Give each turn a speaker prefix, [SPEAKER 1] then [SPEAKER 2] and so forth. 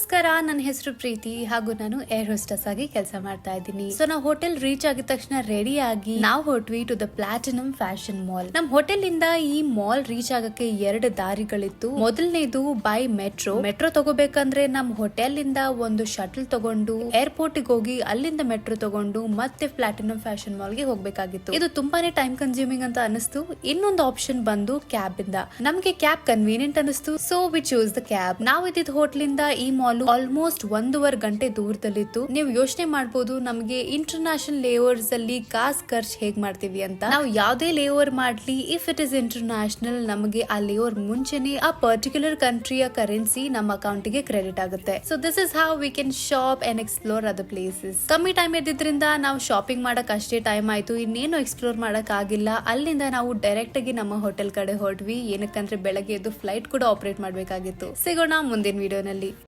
[SPEAKER 1] ನಮಸ್ಕಾರ, ನನ್ನ ಹೆಸರು ಪ್ರೀತಿ ಹಾಗೂ ನಾನು ಏರ್ ಹೋಸ್ಟೆಸ್ ಆಗಿ ಕೆಲಸ ಮಾಡ್ತಾ ಇದ್ದೀನಿ. ಸೊ ನಾವು ಹೋಟೆಲ್ ರೀಚ್ ಆಗಿದ ತಕ್ಷಣ ರೆಡಿ ಆಗಿ ನಾವು ಹೊಟ್ವಿ to the platinum fashion mall. ನಮ್ ಹೋಟೆಲ್ ಇಂದ ಈ ಮಾಲ್ ರೀಚ್ ಆಗಕ್ಕೆ 2 ದಾರಿಗಳಿತ್ತು. ಮೊದಲನೇದು ಬೈ ಮೆಟ್ರೋ ತಗೋಬೇಕಂದ್ರೆ ನಮ್ ಹೋಟೆಲ್ ಇಂದ ಒಂದು ಶಟಲ್ ತಗೊಂಡು ಏರ್ಪೋರ್ಟ್ ಹೋಗಿ ಅಲ್ಲಿಂದ ಮೆಟ್ರೋ ತಗೊಂಡು ಮತ್ತೆ ಪ್ಲಾಟಿನಂ ಫ್ಯಾಷನ್ ಮಾಲ್ ಗೆ ಹೋಗ್ಬೇಕಾಗಿತ್ತು. ಇದು ತುಂಬಾನೇ ಟೈಮ್ ಕನ್ಸ್ಯೂಮಿಂಗ್ ಅಂತ ಅನಿಸ್ತು. ಇನ್ನೊಂದು ಆಪ್ಷನ್ ಬಂದು ಕ್ಯಾಬ್ ಇಂದ. ನಮ್ಗೆ ಕ್ಯಾಬ್ ಕನ್ವೀನಿಯಂಟ್ ಅನಿಸ್ತು, so we choose the cab. ನಾವು ಇದ್ದಿದ್ದ ಹೋಟ್ಲಿಂದ ಈ ಮಾಲ್ ಆಲ್ಮೋಸ್ಟ್ 1.5 ಗಂಟೆ ದೂರದಲ್ಲಿತ್ತು. ನೀವು ಯೋಚನೆ ಮಾಡಬಹುದು ನಮಗೆ ಇಂಟರ್ನ್ಯಾಷನಲ್ ಲೇವರ್ಸ್ ಅಲ್ಲಿ ಕಾಸ್ ಖರ್ಚು ಹೇಗ್ ಮಾಡ್ತೀವಿ ಅಂತ. ನಾವು ಯಾವ್ದೇ ಲೇವರ್ ಮಾಡ್ಲಿ, ಇಫ್ ಇಟ್ ಇಸ್ ಇಂಟರ್ನ್ಯಾಷನಲ್, ನಮಗೆ ಆ ಲೇವರ್ ಮುಂಚೆನೆ ಆ ಪರ್ಟಿಕ್ಯುಲರ್ ಕಂಟ್ರಿಯ ಕರೆನ್ಸಿ ನಮ್ಮ ಅಕೌಂಟ್ ಗೆ ಕ್ರೆಡಿಟ್ ಆಗುತ್ತೆ. So this is how we can shop and explore other places. ಕಮ್ಮಿ ಟೈಮ್ ಇದ್ದಿದ್ರಿಂದ ನಾವು ಶಾಪಿಂಗ್ ಮಾಡಕ್ ಅಷ್ಟೇ ಟೈಮ್ ಆಯ್ತು, ಇನ್ನೇನು ಎಕ್ಸ್ಪ್ಲೋರ್ ಮಾಡಕ್ ಆಗಿಲ್ಲ. ಅಲ್ಲಿಂದ ನಾವು ಡೈರೆಕ್ಟ್ ಆಗಿ ನಮ್ಮ ಹೋಟೆಲ್ ಕಡೆ ಹೊರಟ್ವಿ. ಏನಕ್ಕಂದ್ರೆ ಬೆಳಗ್ಗೆ ಎದ್ದು ಫ್ಲೈಟ್ ಕೂಡ ಆಪರೇಟ್ ಮಾಡ್ಬೇಕಾಗಿತ್ತು. ಸಿಗೋಣ ಮುಂದಿನ ವಿಡಿಯೋನಲ್ಲಿ.